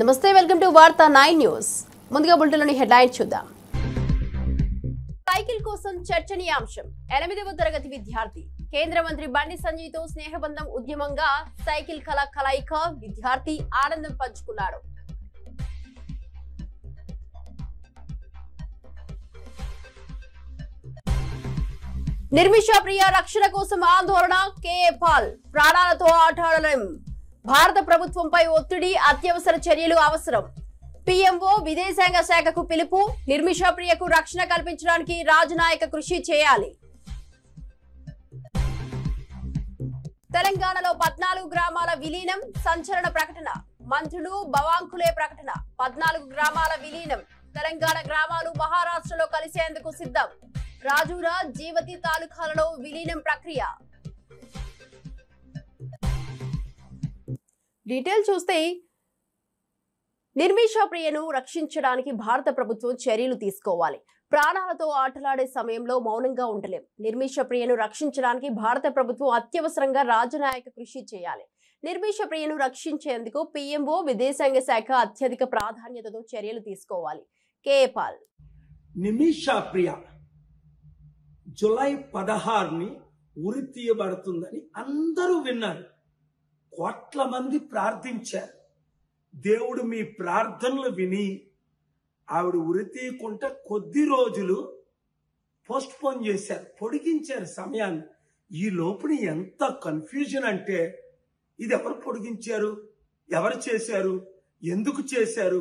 నమస్తే welcome to వార్తా 9 news ముందుగా బులెటిన్లోని హెడ్లైన్స్ చూద్దాం సైకిల్ కోసం చర్చనీయాంశం 8వ తరగతి విద్యార్థి కేంద్ర మంత్రి బండి సంజయ్ తో స్నేహబంధం ఉద్యమంగా సైకిల్ కలయిక విద్యార్థి ఆనందం పంచుకున్నాడు నిర్మిషా ప్రియ రక్షణ కోసం ఆందోళన కేఏ పాల్ ప్రాణాలతో ఆటాడలేం భారత ప్రభుత్వంపై ఒత్తిడి అత్యవసర చర్యలు అవసరం పీఎంఓ విదేశాంగ శాఖకు పిలుపు నిర్మిషా ప్రియకు రక్షణ కల్పించడానికి రాజనాయక కృషి చేయాలి తెలంగాణలో 14 గ్రామాల విలీనం సంచలన ప్రకటన మంత్రులు బవాంకులే ప్రకటన 14 గ్రామాల విలీనం తెలంగాణ గ్రామాలు మహారాష్ట్రలో కలిసేందుకు సిద్ధం రాజూరా జీవతి తాలూకాలలో విలీనం ప్రక్రియ డీటెయిల్ చూస్తే నిర్మిషా ప్రియను రక్షించడానికి భారత ప్రభుత్వం చర్యలు తీసుకోవాలి ప్రాణాలతో ఆటలాడే సమయంలో మౌనంగా ఉండలేం నిర్మిషా ప్రియను రక్షించడానికి భారత ప్రభుత్వం అత్యవసరంగా రాజనాయక కృషి చేయాలి నిర్మిషా ప్రియను రక్షించేందుకు పీఎంఓ విదేశాంగ శాఖ అత్యధిక ప్రాధాన్యతతో చర్యలు తీసుకోవాలి కేఏ పాల్ నిమిషా ప్రియ జూలై 16ని ఉరి తీయబడుతుందని అందరూ విన్నారు కోట్ల మంది ప్రార్థించారు దేవుడు మీ ప్రార్థనలు విని ఆవిడ ఉరి తీయకుండా కొద్ది రోజులు పోస్ట్ పోన్ చేశారు పొడిగించారు సమయాన్ని ఈ లోపుని ఎంత కన్ఫ్యూజన్ అంటే ఇది ఎవరు పొడిగించారు ఎవరు చేశారు ఎందుకు చేశారు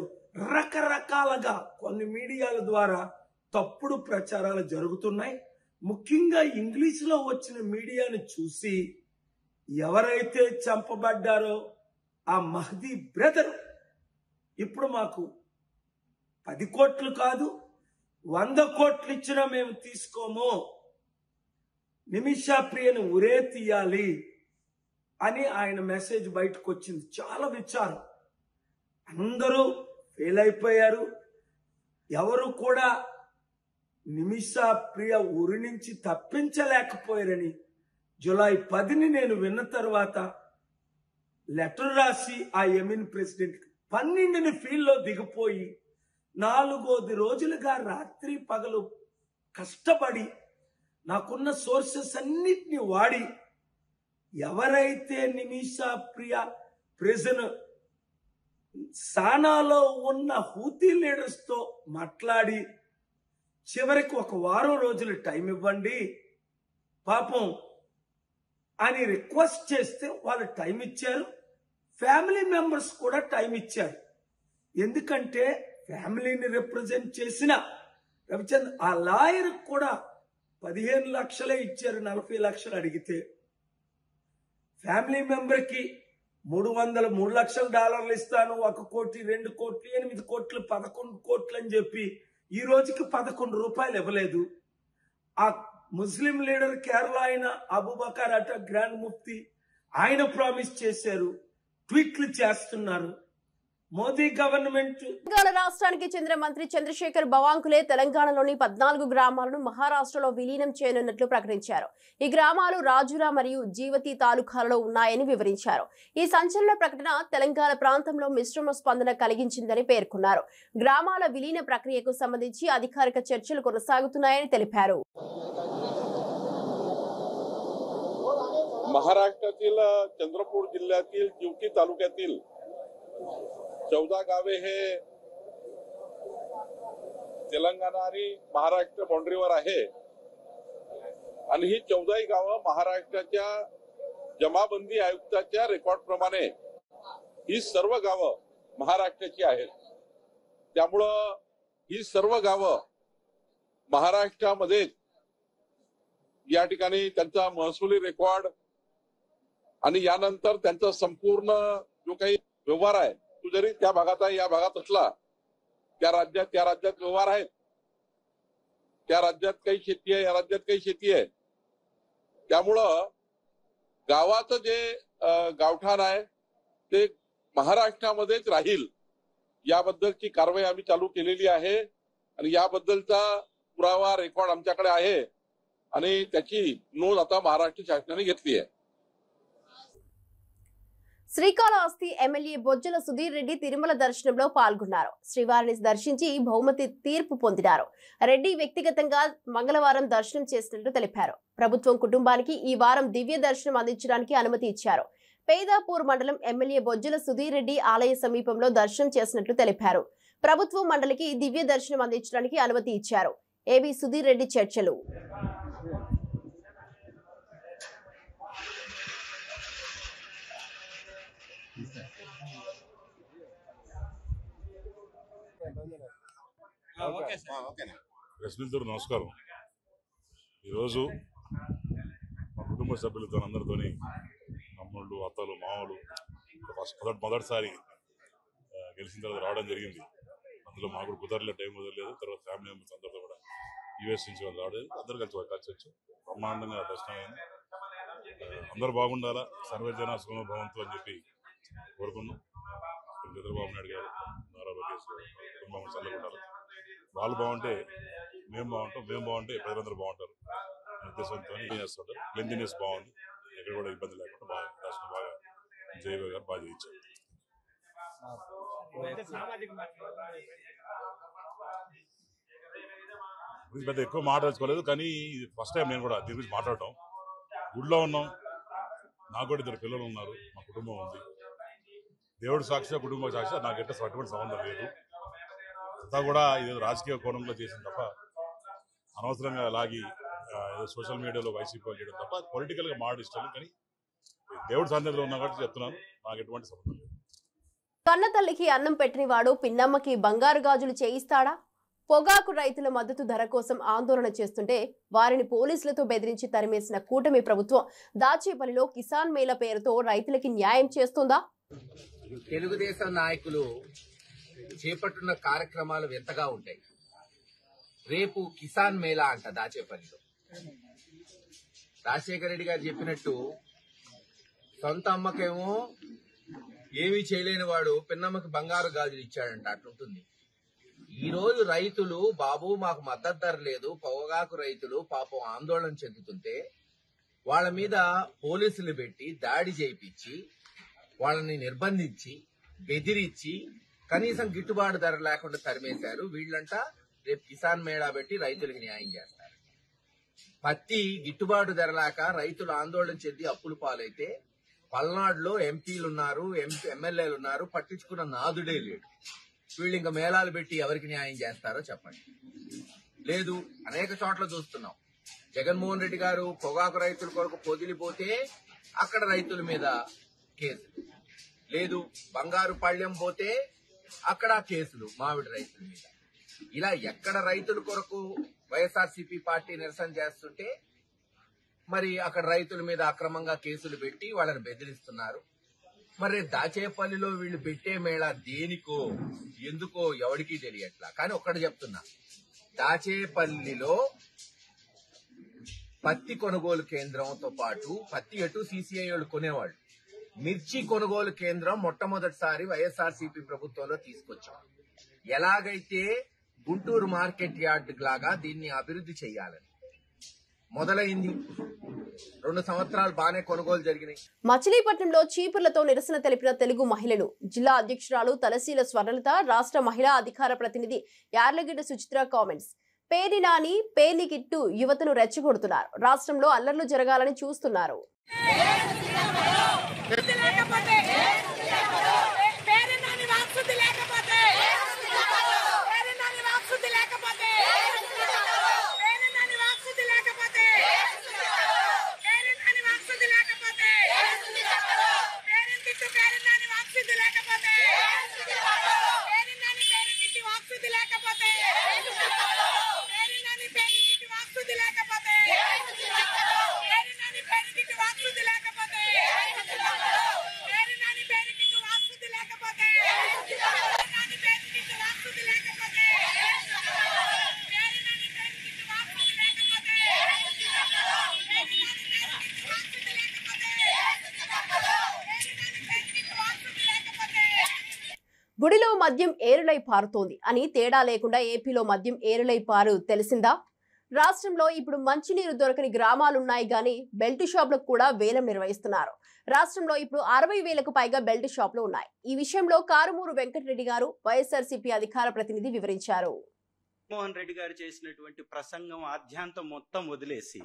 రకరకాలుగా కొన్ని మీడియాల ద్వారా తప్పుడు ప్రచారాలు జరుగుతున్నాయి ముఖ్యంగా ఇంగ్లీష్లో వచ్చిన మీడియాను చూసి ఎవరైతే చంపబడ్డారో ఆ మహదీ బ్రదర్ ఇప్పుడు మాకు 10 కోట్లు కాదు 100 కోట్లు ఇచ్చినా మేము తీసుకోము నిమిషా ప్రియను ఉరే తీయాలి అని ఆయన మెసేజ్ బయటకు వచ్చింది చాలా విచారం అందరూ ఫెయిల్ అయిపోయారు ఎవరు కూడా నిమిషా ప్రియ ఉరి నుంచి తప్పించలేకపోయారని జూలై 10ని నేను విన్న తర్వాత లెటర్ రాసి ఆ యమీన్ ప్రెసిడెంట్ 12ని ఫీల్డ్లో దిగిపోయి 4 రోజులుగా రాత్రి పగలు కష్టపడి నాకున్న సోర్సెస్ అన్నిటిని వాడి ఎవరైతే నిమిషా ప్రియ ప్రిజన్ సానాలో ఉన్న హూతీ లీడర్స్ తో మాట్లాడి చివరికి 1 వారం రోజులు టైం ఇవ్వండి పాపం అని రిక్వెస్ట్ చేస్తే వాళ్ళు టైం ఇచ్చారు ఫ్యామిలీ మెంబర్స్ కూడా టైం ఇచ్చారు ఎందుకంటే ఫ్యామిలీని రిప్రజెంట్ చేసిన రవిచంద్ర ఆ లాయర్ కూడా 15 లక్షలే ఇచ్చారు 40 లక్షలు అడిగితే ఫ్యామిలీ మెంబర్కి 3 లక్షల డాలర్లు ఇస్తాను 1 కోటి 2 కోట్లు 8 కోట్లు 11 కోట్లు అని చెప్పి ఈ రోజుకి 11 రూపాయలు ఇవ్వలేదు ఆ ముస్లిం లీడర్ కేరళ అయిన అబూబకర్ అట గ్రాండ్ ముఫ్తీ ఆయన ప్రామిస్ చేశారు ట్వీట్లు చేస్తున్నారు మోదీ గవర్నమెంట్ తెలంగాణ రాష్ట్రానికి చెందిన మంత్రి చంద్రశేఖర్ బవాంకులే తెలంగాణలోని 14 గ్రామాలను మహారాష్ట్రలో విలీనం చేయనున్నట్లు ప్రకటించారు ఈ గ్రామాలు రాజురా మరియు జీవతి తాలూకాలలో ఉన్నాయని వివరించారు ఈ సంచలన ప్రకటన తెలంగాణ ప్రాంతంలో మిశ్రమ స్పందన కలిగించిందని పేర్కొన్నారు గ్రామాల విలీన ప్రక్రియకు సంబంధించి అధికారిక చర్చలు కొనసాగుతున్నాయని తెలిపారు महाराष्ट्रातील चंद्रपूर जिल्ह्यातील जिवती तालुक्यातील 14 गावे हे तेलंगणा आणि महाराष्ट्र बाउंड्रीवर आहे आणि ही 14 गावं महाराष्ट्राच्या जमाबंदी आयुक्ताच्या रेकॉर्ड प्रमाणे ही सर्व गावं महाराष्ट्राची आहेत त्यामुळं ही सर्व गावं महाराष्ट्रामध्ये या ठिकाणी त्यांचा महसुली रेकॉर्ड आणि यानंतर त्यांचा संपूर्ण जो काही व्यवहार आहे तो जरी त्या भागात आहे या भागात असला त्या राज्यात व्यवहार आहेत त्या राज्यात काही शेती आहे या राज्यात काही शेती आहे त्यामुळं गावाचं जे गावठाण आहे ते महाराष्ट्रामध्येच राहील याबद्दलची कारवाई आम्ही चालू केलेली आहे आणि याबद्दलचा पुरावा रेकॉर्ड आमच्याकडे आहे आणि त्याची नोंद आता महाराष्ट्र शासनाने घेतली आहे శ్రీకాళహస్తి ఎమ్మెల్యే బొజ్జల సుధీర్ రెడ్డి తిరుమల దర్శనంలో పాల్గొన్నారు. శ్రీవారిని దర్శించి బహుమతి తీర్పు పొందినారు. రెడ్డి వ్యక్తిగతంగా మంగళవారం దర్శనం చేసినట్లు తెలిపారు. ప్రభుత్వం కుటుంబానికి ఈ వారం దివ్య దర్శనం అందించడానికి అనుమతి ఇచ్చారు. పేదాపూర్ మండలం ఎమ్మెల్యే బొజ్జల సుధీర్ రెడ్డి ఆలయ సమీపంలో దర్శనం చేసినట్లు తెలిపారు. ప్రభుత్వం మండలికి దివ్య దర్శనం అందించడానికి అనుమతి ఇచ్చారు. ఏబీ సుధీర్ రెడ్డి చర్చలు. ప్రశ్నిద్దరు నమస్కారం. ఈరోజు మా కుటుంబ సభ్యులతో అందరితోని తమ్ముళ్ళు, అత్తలు, మామూలు మొదటిసారి గెలిచిన తర్వాత రావడం జరిగింది. అందులో మాకు కుదరలేదు, టైం కుదరలేదు. తర్వాత ఫ్యామిలీ మెంబర్స్ అందరితో కూడా యూఎస్ నుంచి వాళ్ళు రావడం, అందరూ కలిసి వచ్చి బ్రహ్మాండంగా దర్శనం అయింది. అందరూ బాగుండాలా, సర్వే జన సుఖ భవంతు అని చెప్పి కోరుకున్నాం. చంద్రబాబు నాయుడు గారు, నారా లోకేష్ గారు కుటుంబం చల్లకుండాలి. వాళ్ళు బాగుంటే మేము బాగుంటాం, మేము బాగుంటే ప్రజలందరూ బాగుంటారు ఉద్దేశంతో చేస్తుంటారు. క్లెన్లీనెస్ బాగుంది, ఎక్కడ కూడా ఇబ్బంది లేకుండా బాగా దర్శనం బాగా జయవ గారు బాగా చేయించారు. పెద్ద ఎక్కువ మాట్లాడుకోలేదు, కానీ ఇది ఫస్ట్ టైం నేను కూడా దీని గురించి మాట్లాడటం. గుడిలో ఉన్నాం, నాకు కూడా 2 పిల్లలు ఉన్నారు, మా కుటుంబం ఉంది. దేవుడు సాక్షిగా, కుటుంబ సాక్షిగా నాకు ఎట్లా అటువంటి సంబంధం లేదు. అంతా కూడా ఇదేదో రాజకీయ కోణంలో చేసింది తప్ప, అనవసరంగా లాగి ఏదో సోషల్ మీడియాలో వైసీపీ చేయడం తప్ప పొలిటికల్గా మాట్లాడి ఇష్టం. కానీ దేవుడు సన్నిధిలో ఉన్నా కాబట్టి చెప్తున్నాను, నాకు ఎటువంటి సంబంధం లేదు. కన్న తల్లికి అన్నం పెట్టిన వాడు పిన్నమ్మకి బంగారు గాజులు చేయిస్తాడా? పొగాకు రైతుల మద్దతు ధర కోసం ఆందోళన చేస్తుంటే వారిని పోలీసులతో బెదిరించి తరిమేసిన కూటమి ప్రభుత్వం దాచేపల్లిలో కిసాన్ మేళా పేరుతో రైతులకి న్యాయం చేస్తుందా? తెలుగుదేశం నాయకులు చేపట్టున్న కార్యక్రమాలు వింతగా ఉంటాయి. రేపు కిసాన్ మేళా అంట దాచేపల్లిలో. రాజశేఖర రెడ్డి గారు చెప్పినట్టు సొంత అమ్మకేమో ఏమీ చేయలేని వాడు పిన్నమ్మకి బంగారు గాజులు ఇచ్చాడంట, అట్లుంటుంది. ఈ రోజు రైతులు బాబు మాకు మద్దతు ధర లేదు, పొగాకు రైతులు పాపం ఆందోళన చెందుతుంటే వాళ్ళ మీద పోలీసులు పెట్టి దాడి చేయించి వాళ్ళని నిర్బంధించి బెదిరించి కనీసం గిట్టుబాటు ధర లేకుండా తరిమేశారు. వీళ్ళంట రేపు కిసాన్ మేళా పెట్టి రైతులకు న్యాయం చేస్తారు. పత్తి గిట్టుబాటు ధర లేక రైతులు ఆందోళన చెంది అప్పులు పాలైతే పల్నాడులో ఎంపీలున్నారు, ఎమ్మెల్యేలు ఉన్నారు, పట్టించుకున్న నాదుడే లేడు. వీళ్ళు ఇంకా మేళాలు పెట్టి ఎవరికి న్యాయం చేస్తారో చెప్పండి. లేదు, అనేక చోట్ల చూస్తున్నాం. జగన్మోహన్ రెడ్డి గారు పొగాకు రైతుల కొరకు పొదిలిపోతే అక్కడ రైతుల మీద కేసులు, లేదు బంగారు పళ్ళెం పోతే అక్కడ కేసులు మామిడి రైతుల మీద. ఇలా ఎక్కడ రైతుల కొరకు వైఎస్ఆర్సీపీ పార్టీ నిరసన చేస్తుంటే మరి అక్కడ రైతుల మీద అక్రమంగా కేసులు పెట్టి వాళ్ళని బెదిరిస్తున్నారు. మరి దాచేపల్లిలో వీళ్ళు పెట్టే మేళా దేనికో ఎందుకో ఎవరికీ తెలియట్లా. కానీ ఒక్కటి చెప్తున్నా, దాచేపల్లిలో పత్తి కొనుగోలు కేంద్రంతో పాటు పత్తి ఎటు సీసీఐ వాళ్ళు కొనేవాళ్ళు, మిర్చి కొనుగోలు కేంద్రం మొట్టమొదటిసారి వైఎస్ఆర్సీపీ ప్రభుత్వంలో తీసుకొచ్చాం. ఎలాగైతే గుంటూరు మార్కెట్ యార్డ్ లాగా దీన్ని అభివృద్ధి చేయాలని మొదలైంది. 2 సంవత్సరాలు బాగానే కొనుగోలు జరిగినాయి. మచిలీపట్నంలో చీపుర్లతో నిరసన తెలిపిన తెలుగు మహిళలు. జిల్లా అధ్యక్షురాలు తలశీల స్వర్ణలత, రాష్ట్ర మహిళా అధికార ప్రతినిధి యార్లగడ్డ సుచిత్ర కామెంట్స్. పేర్ని నాని, పేర్ని కిట్టు యువతను రెచ్చగొడుతున్నారు. రాష్ట్రంలో అల్లర్లు జరగాలని చూస్తున్నారు. గుడిలో మద్యం ఏరులై పారుతోంది అని తేడా లేకుండా ఏపీలో మద్యం ఏరులై పారు తెలిసిందా? రాష్ట్రంలో ఇప్పుడు మంచినీరు దొరకని గ్రామాలున్నాయి గాని బెల్ట్ షాపులకు కూడా వేలం నిర్వహిస్తున్నారు. రాష్ట్రంలో ఇప్పుడు 60,000కు పైగా బెల్ట్ షాపులు ఉన్నాయి. ఈ విషయంలో కారుమూరు వెంకటరెడ్డి గారు వైఎస్ఆర్సీపీ అధికార ప్రతినిధి వివరించారు. మోహన్ రెడ్డి గారు చేసినటువంటి ప్రసంగం ఆద్యాంతం మొత్తం వదిలేసి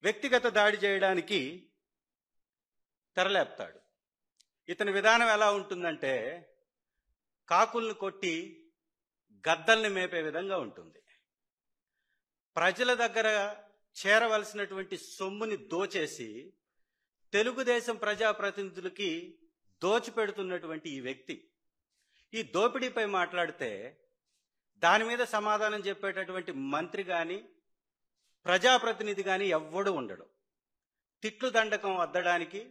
వ్యక్తిగత దాడి చేయడానికి తెరలేపుతాడు. ఇతని విధానం ఎలా ఉంటుందంటే కాకుల్ని కొట్టి గద్దల్ని మేపే విధంగా ఉంటుంది. ప్రజల దగ్గర చేరవలసినటువంటి సొమ్ముని దోచేసి తెలుగుదేశం ప్రజాప్రతినిధులకి దోచిపెడుతున్నటువంటి ఈ వ్యక్తి ఈ దోపిడీపై మాట్లాడితే దాని మీద సమాధానం చెప్పేటటువంటి మంత్రి కానీ ప్రజాప్రతినిధి కానీ ఎవ్వడు ఉండడు. తిట్లు దండకం వద్దడానికి,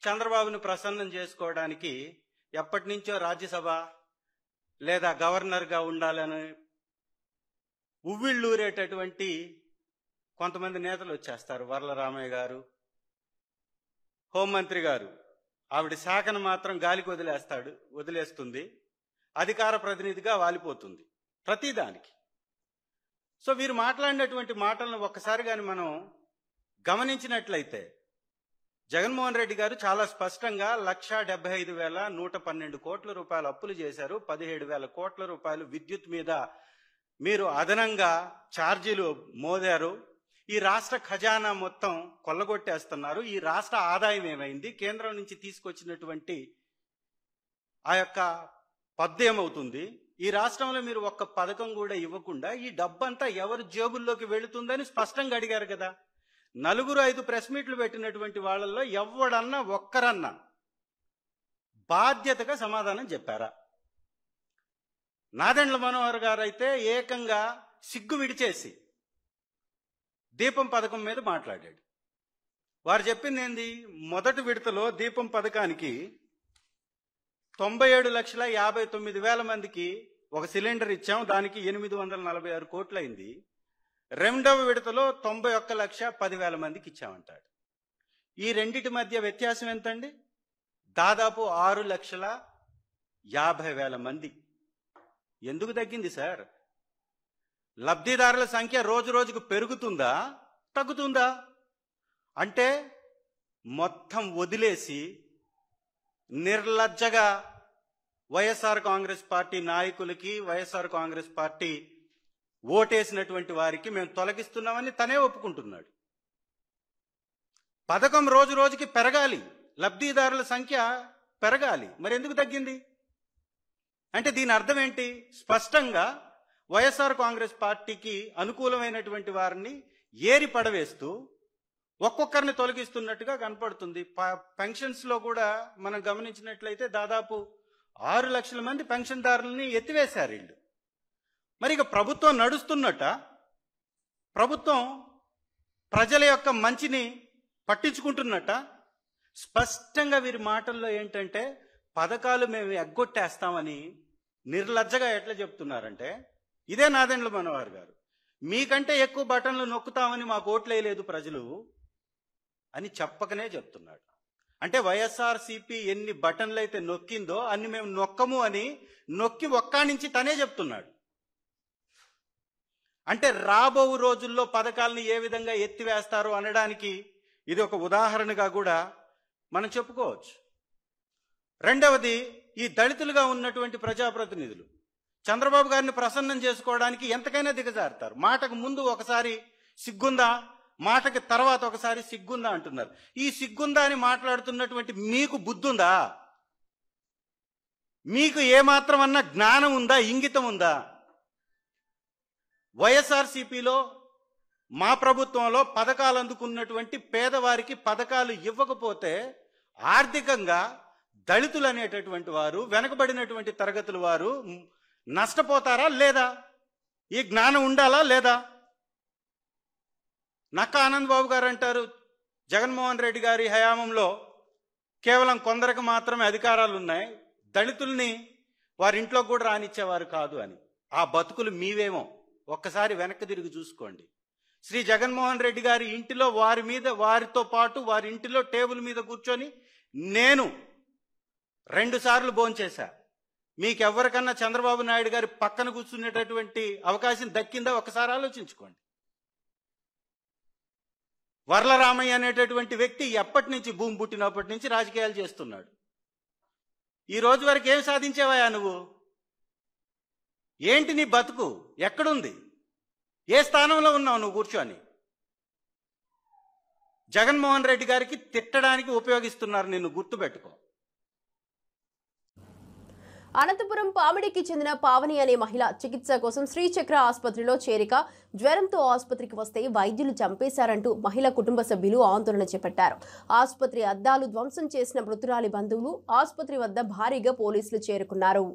చంద్రబాబును ప్రసన్నం చేసుకోవడానికి ఎప్పటి నుంచో రాజ్యసభ లేదా గవర్నర్గా ఉండాలని ఉవ్విళ్ళూరేటటువంటి కొంతమంది నేతలు వచ్చేస్తారు. వర్లరామయ్య గారు, హోంమంత్రి గారు ఆవిడ శాఖను మాత్రం గాలికి వదిలేస్తుంది. అధికార ప్రతినిధిగా వాలిపోతుంది ప్రతిదానికి. సో వీరు మాట్లాడినటువంటి మాటలను ఒక్కసారి కానీ మనం గమనించినట్లయితే జగన్మోహన్ రెడ్డి గారు చాలా స్పష్టంగా 1,75,112 కోట్ల రూపాయలు అప్పులు చేశారు. 17,000 కోట్ల రూపాయలు విద్యుత్ మీద మీరు అదనంగా ఛార్జీలు మోదారు. ఈ రాష్ట్ర ఖజానా మొత్తం కొల్లగొట్టేస్తున్నారు. ఈ రాష్ట్ర ఆదాయం ఏమైంది? కేంద్రం నుంచి తీసుకొచ్చినటువంటి ఆ యొక్క పద్దు ఏమవుతుంది? ఈ రాష్ట్రంలో మీరు ఒక్క పథకం కూడా ఇవ్వకుండా ఈ డబ్బంతా ఎవరి జేబుల్లోకి వెళుతుందని స్పష్టంగా అడిగారు కదా. 4-5 ప్రెస్ మీట్లు పెట్టినటువంటి వాళ్ళల్లో ఎవడన్నా ఒక్కరన్నా బాధ్యతగా సమాధానం చెప్పారా? నాదెండ్ల మనోహర్ గారు అయితే ఏకంగా సిగ్గు విడిచేసి దీపం పథకం మీద మాట్లాడాడు. వారు చెప్పింది ఏంది? మొదటి విడతలో దీపం పథకానికి 97,59,000 మందికి ఒక సిలిండర్ ఇచ్చాం, దానికి 846 కోట్లు అయింది. రెండవ విడతలో 91,10,000 మందికి ఇచ్చామంటాడు. ఈ రెండిటి మధ్య వ్యత్యాసం ఎంతండి? దాదాపు 6,50,000 మంది. ఎందుకు తగ్గింది సార్? లబ్ధిదారుల సంఖ్య రోజు రోజుకు పెరుగుతుందా తగ్గుతుందా? అంటే మొత్తం వదిలేసి నిర్లజ్జగా వైఎస్ఆర్ కాంగ్రెస్ పార్టీ నాయకులకి, వైఎస్ఆర్ కాంగ్రెస్ పార్టీ ఓటేసినటువంటి వారికి మేము తొలగిస్తున్నామని తనే ఒప్పుకుంటున్నాడు. పథకం రోజు రోజుకి పెరగాలి, లబ్ధిదారుల సంఖ్య పెరగాలి, మరి ఎందుకు తగ్గింది? అంటే దీని అర్థం ఏంటి? స్పష్టంగా వైఎస్ఆర్ కాంగ్రెస్ పార్టీకి అనుకూలమైనటువంటి వారిని ఏరి పడవేస్తూ ఒక్కొక్కరిని తొలగిస్తున్నట్టుగా కనపడుతుంది. పెన్షన్స్ లో కూడా మనం గమనించినట్లయితే దాదాపు 6 లక్షల మంది పెన్షన్దారులని ఎత్తివేశారు వీళ్ళు. మరి ఇక ప్రభుత్వం నడుస్తున్నట్ట? ప్రభుత్వం ప్రజల యొక్క మంచిని పట్టించుకుంటున్నట్ట? స్పష్టంగా వీరి మాటల్లో ఏంటంటే పథకాలు మేము ఎగ్గొట్టేస్తామని నిర్లజ్జగా ఎట్లా చెప్తున్నారంటే, ఇదే నాదెండ్ల మనోహర్ గారు మీకంటే ఎక్కువ బటన్లు నొక్కుతామని మాకు ఓట్లేయలేదు ప్రజలు అని చెప్పకనే చెప్తున్నాడు. అంటే వైఎస్ఆర్సీపీ ఎన్ని బటన్లు అయితే నొక్కిందో అన్ని మేము నొక్కము అని నొక్కి ఒక్కానించి తనే చెప్తున్నాడు. అంటే రాబో రోజుల్లో పథకాలను ఏ విధంగా ఎత్తివేస్తారో అనడానికి ఇది ఒక ఉదాహరణగా కూడా మనం చెప్పుకోవచ్చు. రెండవది, ఈ దళితులుగా ఉన్నటువంటి ప్రజాప్రతినిధులు చంద్రబాబు గారిని ప్రసన్నం చేసుకోవడానికి ఎంతకైనా దిగజారుతారు. మాటకు ముందు ఒకసారి సిగ్గుందా, మాటకి తర్వాత ఒకసారి సిగ్గుందా అంటున్నారు. ఈ సిగ్గుందా అని మాట్లాడుతున్నటువంటి మీకు బుద్ధుందా? మీకు ఏమాత్రం అన్న జ్ఞానం ఉందా, ఇంగితం ఉందా? వైఎస్ఆర్సీపీలో మా ప్రభుత్వంలో పథకాలు అందుకున్నటువంటి పేదవారికి పథకాలు ఇవ్వకపోతే ఆర్థికంగా దళితులు అనేటటువంటి వారు, వెనకబడినటువంటి తరగతుల వారు నష్టపోతారా లేదా? ఈ జ్ఞానం ఉండాలా లేదా? నక్క ఆనంద్ బాబు గారు అంటారు జగన్మోహన్ రెడ్డి గారి హయాంలో కేవలం కొందరికి మాత్రమే అధికారాలు ఉన్నాయి, దళితుల్ని వారి ఇంట్లో కూడా రానిచ్చేవారు కాదు అని. ఆ బతుకులు మీవేమో ఒక్కసారి వెనక్కి తిరిగి చూసుకోండి. శ్రీ జగన్మోహన్ రెడ్డి గారి ఇంటిలో వారితో పాటు వారి ఇంటిలో టేబుల్ మీద కూర్చొని నేను 2 సార్లు భోంచేశా. మీకెవరికన్నా చంద్రబాబు నాయుడు గారి పక్కన కూర్చునేటటువంటి అవకాశం దక్కిందా? ఒకసారి ఆలోచించుకోండి. వర్లరామయ్య అనేటటువంటి వ్యక్తి ఎప్పటి నుంచి భూమి పుట్టినప్పటి నుంచి రాజకీయాలు చేస్తున్నాడు. ఈ రోజు వరకు ఏం సాధించావా నువ్వు? ఏంటి నీ బతుకు? ఎక్కడుంది? ఏ స్థానంలో ఉన్నావు నువ్వు కూర్చొని? జగన్మోహన్ రెడ్డి గారికి తిట్టడానికి ఉపయోగిస్తున్నారు, నిన్ను గుర్తుపెట్టుకో. అనంతపురం పామిడికి చెందిన పావని అనే మహిళ చికిత్స కోసం శ్రీచక్ర ఆసుపత్రిలో చేరిక. జ్వరంతో ఆసుపత్రికి వస్తే వైద్యులు చంపేశారంటూ మహిళ కుటుంబ సభ్యులు ఆందోళన చేపట్టారు. ఆసుపత్రి అద్దాలు ధ్వంసం చేసిన మృతురాలి బంధువులు ఆసుపత్రి వద్ద భారీగా పోలీసులు చేరుకున్నారు.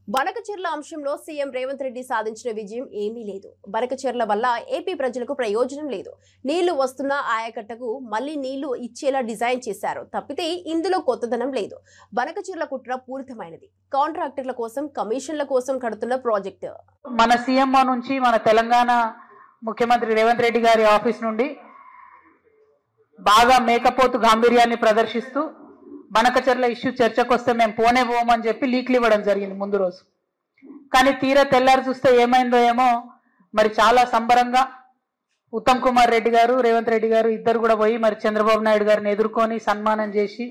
బనకచెర్ల అంశంలో సీఎం రేవంత్ రెడ్డి సాధించిన విజయం ఏమీ లేదు. బనకచెర్ల వల్ల ఏపీ ప్రజలకు ప్రయోజనం లేదు. నీళ్లు వస్తున్న ఆయకట్టకు మళ్లీ నీళ్లు ఇచ్చేలా డిజైన్ చేశారు తప్పితే ఇందులో కొత్తదనం లేదు. బనకచెర్ల కుట్ర పూరితమైనది. కాంట్రాక్టర్ల కోసం, కమిషన్ల కోసం కడుతున్న ప్రాజెక్టు. మన సీఎంఓ నుంచి, మన తెలంగాణ ముఖ్యమంత్రి రేవంత్ రెడ్డి గారి ఆఫీస్ నుండి బాగా మేకపోతు గాంభీర్యాన్ని ప్రదర్శిస్తూ బనకచెర్ల ఇష్యూ చర్చకు వస్తే మేము పోనే పోమని చెప్పి లీక్లు ఇవ్వడం జరిగింది ముందు రోజు. కానీ తీరా తెల్లారి చూస్తే ఏమైందో ఏమో మరి చాలా సంబరంగా ఉత్తమ్ కుమార్ రెడ్డి గారు, రేవంత్ రెడ్డి గారు ఇద్దరు కూడా పోయి మరి చంద్రబాబు నాయుడు గారిని ఎదుర్కొని సన్మానం చేసి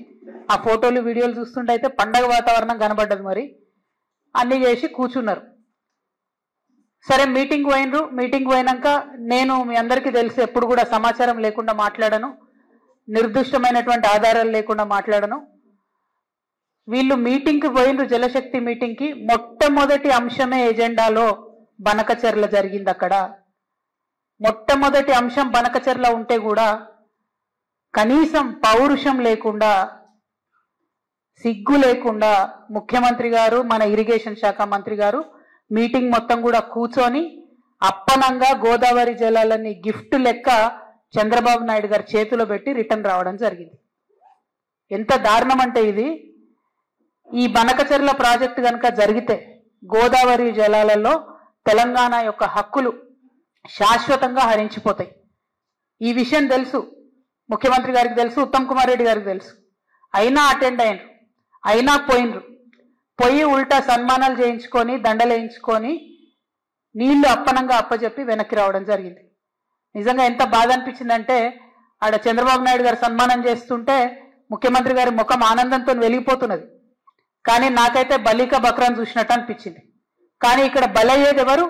ఆ ఫోటోలు వీడియోలు చూస్తుంటే అయితే పండగ వాతావరణం కనబడ్డది. మరి అన్ని చేసి కూర్చున్నారు. సరే మీటింగ్ పోయినరు. మీటింగ్ పోయినాక నేను మీ అందరికీ తెలిసి ఎప్పుడు కూడా సమాచారం లేకుండా మాట్లాడను, నిర్దిష్టమైనటువంటి ఆధారాలు లేకుండా మాట్లాడను. వీళ్ళు మీటింగ్కి పోయినరు, జలశక్తి మీటింగ్కి. మొట్టమొదటి అంశమే ఎజెండాలో బనకచెర్ల జరిగింది. అక్కడ మొట్టమొదటి అంశం బనకచెర్ల ఉంటే కూడా కనీసం పౌరుషం లేకుండా, సిగ్గు లేకుండా ముఖ్యమంత్రి గారు, మన ఇరిగేషన్ శాఖ మంత్రి గారు మీటింగ్ మొత్తం కూడా కూర్చొని అప్పనంగా గోదావరి జలాలని గిఫ్ట్ లెక్క చంద్రబాబు నాయుడు గారి చేతిలో పెట్టి రిటర్న్ రావడం జరిగింది. ఎంత దారుణం అంటే ఇది. ఈ బనకచెర్ల ప్రాజెక్టు కనుక జరిగితే గోదావరి జలాలలో తెలంగాణ యొక్క హక్కులు శాశ్వతంగా హరించిపోతాయి. ఈ విషయం తెలుసు ముఖ్యమంత్రి గారికి, తెలుసు ఉత్తమ్ కుమార్ రెడ్డి గారికి తెలుసు. అయినా అటెండ్ అయినరు, అయినా పోయినరు. పోయి ఉల్టా సన్మానాలు చేయించుకొని, దండలు వేయించుకొని నీళ్లు అప్పనంగా అప్పచెప్పి వెనక్కి రావడం జరిగింది. నిజంగా ఎంత బాధ అనిపించిందంటే ఆడ చంద్రబాబు నాయుడు గారు సన్మానం చేస్తుంటే ముఖ్యమంత్రి గారి ముఖం ఆనందంతో వెలిగిపోతున్నది. కానీ నాకైతే బలిక బక్రాన్ చూసినట్టు అనిపించింది. కానీ ఇక్కడ బలయ్యేది ఎవరు?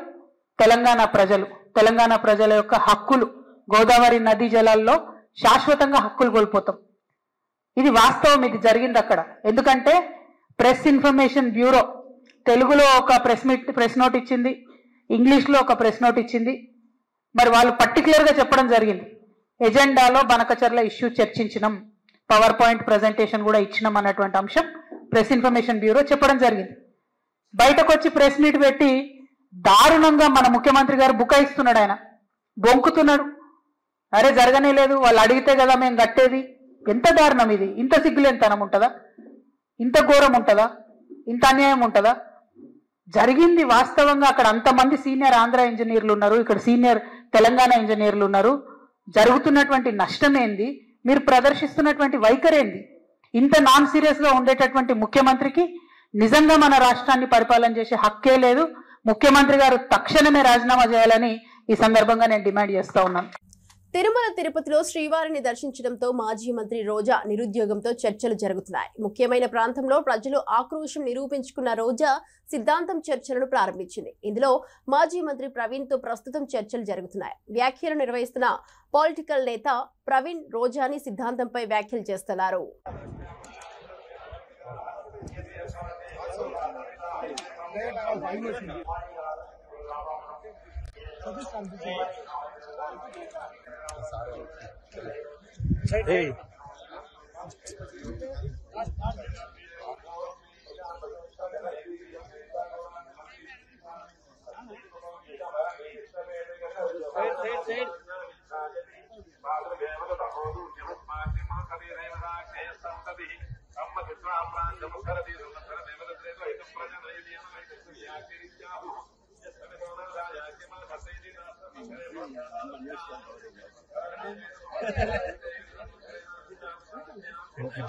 తెలంగాణ ప్రజలు. తెలంగాణ ప్రజల యొక్క హక్కులు, గోదావరి నదీ జలాల్లో శాశ్వతంగా హక్కులు కోల్పోతాం. ఇది వాస్తవం, ఇది జరిగింది అక్కడ. ఎందుకంటే ప్రెస్ ఇన్ఫర్మేషన్ బ్యూరో తెలుగులో ఒక ప్రెస్ నోట్ ఇచ్చింది, ఇంగ్లీష్లో ఒక ప్రెస్ నోట్ ఇచ్చింది. మరి వాళ్ళు పర్టికులర్గా చెప్పడం జరిగింది, ఎజెండాలో బనకచెర్ల ఇష్యూ చర్చించినాం, పవర్ పాయింట్ ప్రజెంటేషన్ కూడా ఇచ్చినాం అన్నటువంటి అంశం ప్రెస్ ఇన్ఫర్మేషన్ బ్యూరో చెప్పడం జరిగింది. బయటకు వచ్చి ప్రెస్ మీట్ పెట్టి దారుణంగా మన ముఖ్యమంత్రి గారు బుకాయిస్తున్నాడు. ఆయన బొంకుతున్నాడు. అరే జరగనే లేదు, వాళ్ళు అడిగితే కదా మేము కట్టేది. ఎంత దారుణం ఇది! ఇంత సిగ్గులేనితనం ఉంటుందా? ఇంత ఘోరం ఉంటుందా? ఇంత అన్యాయం ఉంటుందా? జరిగింది వాస్తవంగా. అక్కడ అంతమంది సీనియర్ ఆంధ్ర ఇంజనీర్లు ఉన్నారు, ఇక్కడ సీనియర్ తెలంగాణ ఇంజనీర్లు ఉన్నారు. జరుగుతున్నటువంటి నష్టం ఏంది? మీరు ప్రదర్శిస్తున్నటువంటి వైఖరి ఏంది? ఇంత నాన్ సీరియస్ గా ఉండేటటువంటి ముఖ్యమంత్రికి నిజంగా మన రాష్ట్రాన్ని పరిపాలన చేసే హక్కే లేదు. ముఖ్యమంత్రి గారు తక్షణమే రాజీనామా చేయాలని ఈ సందర్భంగా నేను డిమాండ్ చేస్తా ఉన్నాను. తిరుమల తిరుపతిలో శ్రీవారిని దర్శించడంతో మాజీ మంత్రి రోజా నిరుద్యోగంతో చర్చలు జరుగుతున్నాయి. ముఖ్యమైన ప్రాంతంలో ప్రజలు ఆక్రోశం నిరూపించుకున్న రోజా సిద్ధాంతం చర్చలను ప్రారంభించింది. ఇందులో మాజీ మంత్రి ప్రవీణ్ తో ప్రస్తుతం చర్చలు జరుగుతున్నాయి. వ్యాఖ్యలు నిర్వహిస్తున్న పొలిటికల్ నేత ప్రవీణ్ రోజాని సిద్ధాంతంపై వ్యాఖ్యలు చేస్తున్నారు.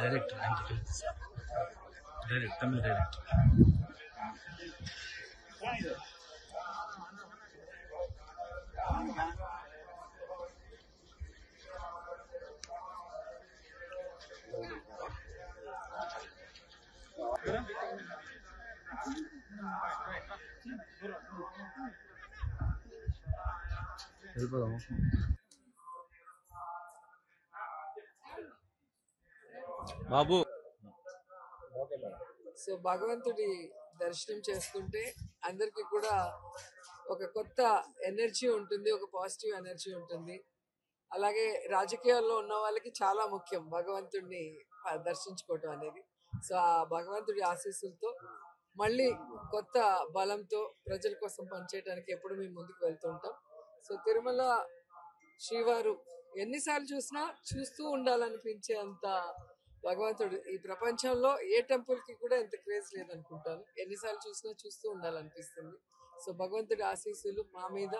డైరెక్ట్ తమిళ డైరెక్ట్ బాబు. సో భగవంతుడి దర్శనం చేసుకుంటే అందరికీ కూడా ఒక కొత్త ఎనర్జీ ఉంటుంది, ఒక పాజిటివ్ ఎనర్జీ ఉంటుంది. అలాగే రాజకీయాల్లో ఉన్న వాళ్ళకి చాలా ముఖ్యం భగవంతుడిని దర్శించుకోవటం అనేది. సో ఆ భగవంతుడి ఆశీస్సులతో మళ్ళీ కొత్త బలంతో ప్రజల కోసం పనిచేయడానికి ఎప్పుడు మేము ముందుకు వెళ్తుంటాం. సో తిరుమల శ్రీవారు ఎన్నిసార్లు చూసినా చూస్తూ ఉండాలనిపించే అంత భగవంతుడు ఈ ప్రపంచంలో ఏ టెంపుల్ కి కూడా ఎంత క్రేజ్ లేదనుకుంటాను. ఎన్నిసార్లు చూసినా చూస్తూ ఉండాలనిపిస్తుంది. సో భగవంతుడి ఆశీస్సులు మా మీద,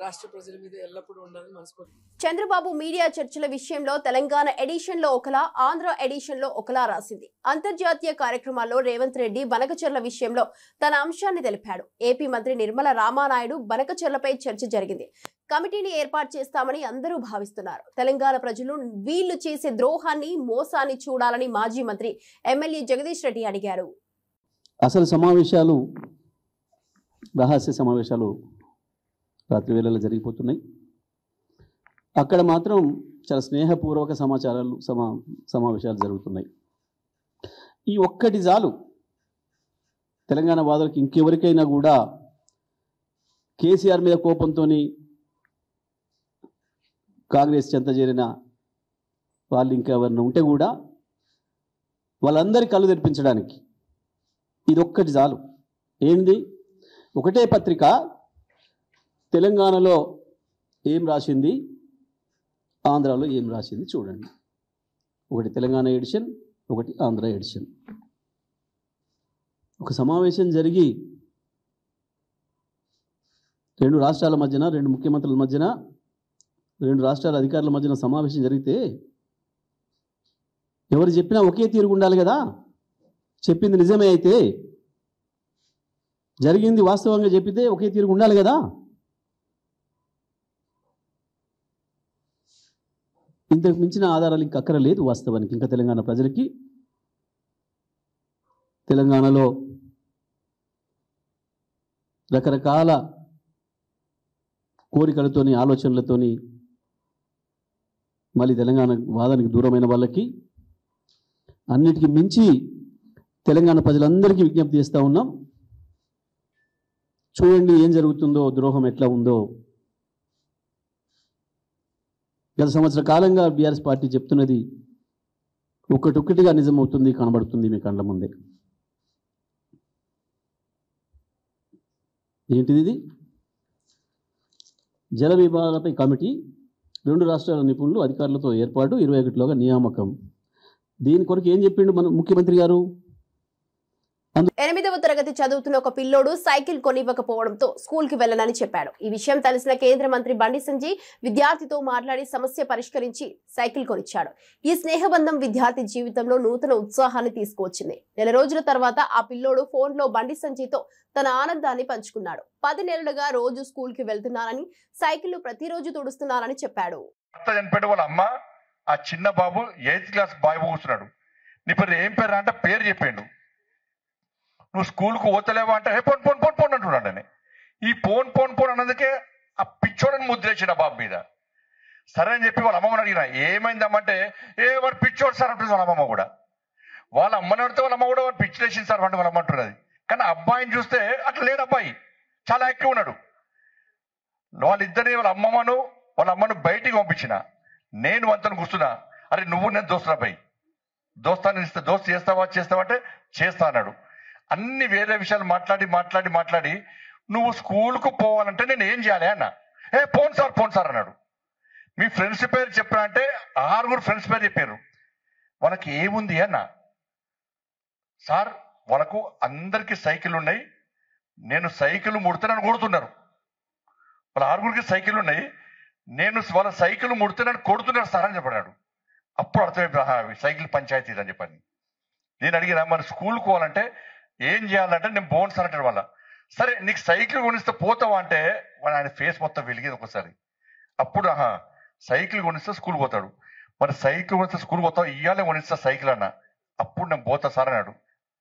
రాష్ట్ర ప్రజల మీద ఎల్లప్పుడూ ఉండాలని మనస్ఫూర్తి. చంద్రబాబు మీడియా చర్చల విషయంలో తెలంగాణ ఎడిషన్ లో ఒకలా, ఆంధ్ర ఎడిషన్ లో ఒకలా రాసింది. అంతర్జాతీయ కార్యక్రమాల్లో రేవంత్ రెడ్డి బనకచెర్ల విషయంలో తన అంశాన్ని తెలిపాడు. ఏపీ మంత్రి నిర్మల రామానాయుడు బనకచెర్లపై చర్చ జరిగింది. కమిటీని ఏర్పాటు చేస్తామని అందరూ భావిస్తున్నారు. తెలంగాణ ప్రజలు వీళ్లు చేసే ద్రోహాన్ని, మోసాన్ని చూడాలని మాజీ మంత్రి ఎమ్మెల్యే జగదీష్ రెడ్డి అడిగారు. అసలు సమావేశాలు, రహస్య సమావేశాలు రాత్రి వేళల్లో జరిగిపోతున్నాయి. అక్కడ మాత్రం చాలా స్నేహపూర్వక సమావేశాలు జరుగుతున్నాయి. ఈ ఒక్కటి చాలు తెలంగాణ వాదులకు. ఇంకెవరికైనా కూడా కేసీఆర్ మీద కోపంతో కాంగ్రెస్ చెంత చేరిన వాళ్ళు ఇంకెవరిని ఉంటే కూడా వాళ్ళందరి కళ్ళు తెరిపించడానికి ఇదొక్కటి చాలు. ఏంది? ఒకటే పత్రిక తెలంగాణలో ఏం రాసింది, ఆంధ్రాలో ఏం రాసింది చూడండి. ఒకటి తెలంగాణ ఎడిషన్, ఒకటి ఆంధ్ర ఎడిషన్. ఒక సమావేశం జరిగి రెండు రాష్ట్రాల మధ్యన, రెండు ముఖ్యమంత్రుల మధ్యన, రెండు రాష్ట్రాల అధికారుల మధ్యన సమావేశం జరిగితే ఎవరు చెప్పినా ఒకే తీరుగా ఉండాలి కదా. చెప్పింది నిజమే అయితే, జరిగింది వాస్తవంగా చెప్పితే ఒకే తీరుగా ఉండాలి కదా. ఇంతకు మించిన ఆధారాలు ఇంకా అక్కరలేదు వాస్తవానికి. ఇంకా తెలంగాణ ప్రజలకి తెలంగాణలో రకరకాల కోరికలతోని, ఆలోచనలతోని మళ్ళీ తెలంగాణ వాదానికి దూరమైన వాళ్ళకి అన్నిటికీ మించి తెలంగాణ ప్రజలందరికీ విజ్ఞప్తి చేస్తూ ఉన్నాం. చూడండి ఏం జరుగుతుందో, ద్రోహం ఎట్లా ఉందో. గత సంవత్సర కాలంగా బీఆర్ఎస్ పార్టీ చెప్తున్నది ఒక్కటొక్కటిగా నిజమవుతుంది, కనబడుతుంది మీ కళ్ళ ముందే. ఏంటిది? ఇది జల విభాగాలపై కమిటీ, రెండు రాష్ట్రాల నిపుణులు అధికారులతో ఏర్పాటు, 21లోగా నియామకం. దీని కొరకు ఏం చెప్పిండు మన ముఖ్యమంత్రి గారు? 8వ తరగతి చదువుతున్న ఒక పిల్లోడు సైకిల్ కొనివ్వకపోవడంతో స్కూల్ కి వెళ్లనని చెప్పాడు. ఈ విషయం తెలిసిన కేంద్ర మంత్రి బండి సంజయ్ విద్యార్థితో మాట్లాడి సమస్య పరిష్కరించి సైకిల్ కొనిచ్చాడు. ఈ స్నేహబంధం విద్యార్థి జీవితంలో నూతన ఉత్సాహాన్ని తీసుకువచ్చింది. నెల రోజుల తర్వాత ఆ పిల్లోడు ఫోన్ లో బండి సంజయ్ తో తన ఆనందాన్ని పంచుకున్నాడు. 10 నెలలుగా రోజు స్కూల్ కి వెళ్తున్నానని, సైకిల్ ప్రతిరోజు తుడుస్తున్నానని చెప్పాడు. వాళ్ళ అమ్మ ఆ చిన్న బాబు 8th క్లాస్ బాయ్ కూర్చున్నాడు. నీ పేరు ఏం పేరు అంటే పేరు చెప్పాడు. నువ్వు స్కూల్కు పోతలేవా అంటే పోన్ పోన్ పోన్ పోన్ అంటున్నాడు. అని ఈ పోన్ పోన్ పోన్ అన్నందుకే ఆ పిచ్చోడని ముద్రేసిన బాబు మీద. సరే అని చెప్పి వాళ్ళ అమ్మమ్మని అడిగిన ఏమైందమ్మంటే వాడు పిచ్చోడు సార్ అంటుంది వాళ్ళ అమ్మమ్మ కూడా. వాళ్ళ అమ్మని అడితే వాళ్ళ అమ్మ కూడా వాడు పిచ్చిలేసింది సార్ అంటే వాళ్ళ అమ్మ అంటున్నది. కానీ అబ్బాయిని చూస్తే అట్లా లేడు. అబ్బాయి చాలా యాక్టివ్ ఉన్నాడు. వాళ్ళిద్దరిని వాళ్ళ అమ్మను బయటికి పంపించిన. నేను వంతను కూర్చున్నా. అరే నువ్వు నేను దోస్తున్నా పై దోస్తాను ఇస్తా, దోస్తు చేస్తావా అంటే చేస్తా అన్నాడు. అన్ని వేరే విషయాలు మాట్లాడి నువ్వు స్కూల్కు పోవాలంటే నేను ఏం చేయాలి అన్న. పోను సార్ అన్నాడు. మీ ఫ్రెండ్స్ పేరు చెప్పినా అంటే 6 ఫ్రెండ్స్ పేరు చెప్పారు. వాళ్ళకి ఏముంది అన్న. సార్ వాళ్ళకు అందరికి సైకిల్ ఉన్నాయి, నేను సైకిల్ ముడితే నన్ను కొడుతున్నారు. వాళ్ళ 6 సైకిల్ ఉన్నాయి, నేను వాళ్ళ సైకిల్ ముడితే నన్ను కొడుతున్నారు సార్ అని చెప్పాడు. అప్పుడు అర్థమైపోయి సైకిల్ పంచాయతీ అని చెప్పండి. నేను అడిగిన మన స్కూల్కి పోవాలంటే ఏం చేయాలంటే నేను పోను సార్ అంటాడు. వాళ్ళ సరే నీకు సైకిల్ కొనిస్తే పోతావా అంటే ఆయన ఫేస్ మొత్తం వెలిగేది ఒకసారి. అప్పుడు సైకిల్ కొనిస్తే స్కూల్ పోతాడు. మరి సైకిల్ కొనిస్తే స్కూల్ పోతావు, ఇయ్యాలే కొనిస్తా సైకిల్ అన్న. అప్పుడు నేను పోతా సార్ అన్నాడు.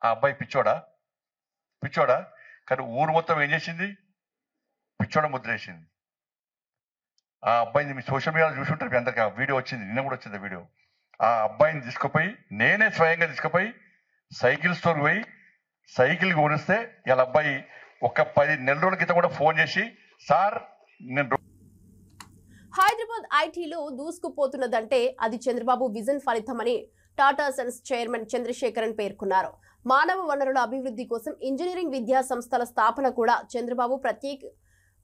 ఆ అబ్బాయి పిచ్చోడా కానీ ఊరు మొత్తం ఏం చేసింది, పిచ్చోడ ముద్ర వేసింది. ఆ అబ్బాయిని మీ సోషల్ మీడియాలో చూసి ఉంటారు. మీ అందరికి ఆ వీడియో వచ్చింది, నిన్న కూడా వచ్చింది వీడియో. ఆ అబ్బాయిని తీసుకుపోయి నేనే స్వయంగా తీసుకుపోయి సైకిల్ స్టోర్ పోయి సైకిల్ కొనిస్తే ఇలా అబ్బాయి ఒక 10 నెలల రోజుల క్రితం కూడా ఫోన్ చేసి సార్ నేను హైదరాబాద్ ఐటీలో దూసుకుపోతున్నదంటే అది చంద్రబాబు విజన్ ఫలితమని టాటా సన్స్ చైర్మన్ చంద్రశేఖరన్ పేర్కొన్నారు. మానవ వనరుల అభివృద్ధి కోసం ఇంజనీరింగ్ విద్యా సంస్థల స్థాపన కూడా చంద్రబాబు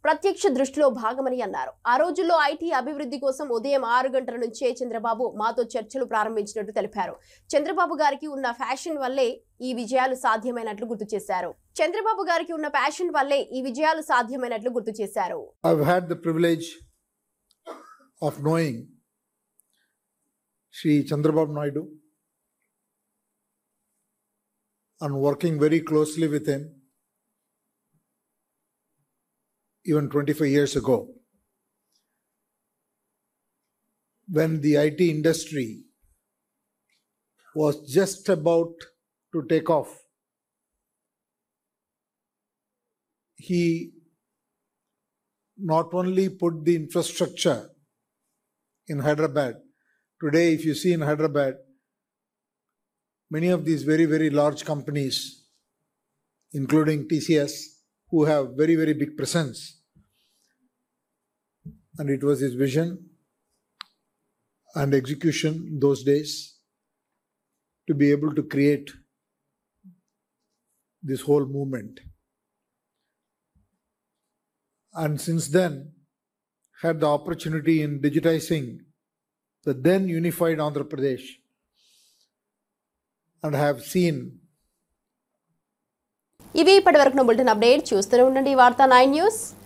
ప్రత్యక్ష దృష్టిలో భాగమని అన్నారు. ఆ రోజుల్లో ఐటీ అభివృద్ధి కోసం ఉదయం 6 గంటల నుంచే చంద్రబాబు మాతో చర్చలు ప్రారంభించినట్టు తెలిపారు. చంద్రబాబు గారికి ఉన్న ఫ్యాషన్ వల్లే ఈ విజయాలు సాధ్యమైనట్లు గుర్తు చేశారు. I've had the privilege of knowing Shri Chandrababu Naidu and working very closely with him even 25 years ago, when the IT industry was just about to take off. He not only put the infrastructure in Hyderabad. Today, if you see in Hyderabad, many of these very, very large companies, including TCS, who have very, very big presence. And it was his vision and execution those days to be able to create this whole movement. And since then, had the opportunity in digitizing the then unified Andhra Pradesh and have seen. ఇవి ఇప్పటివరకు bulletin update చూస్తూనే ఉండండి వార్తా 9 news.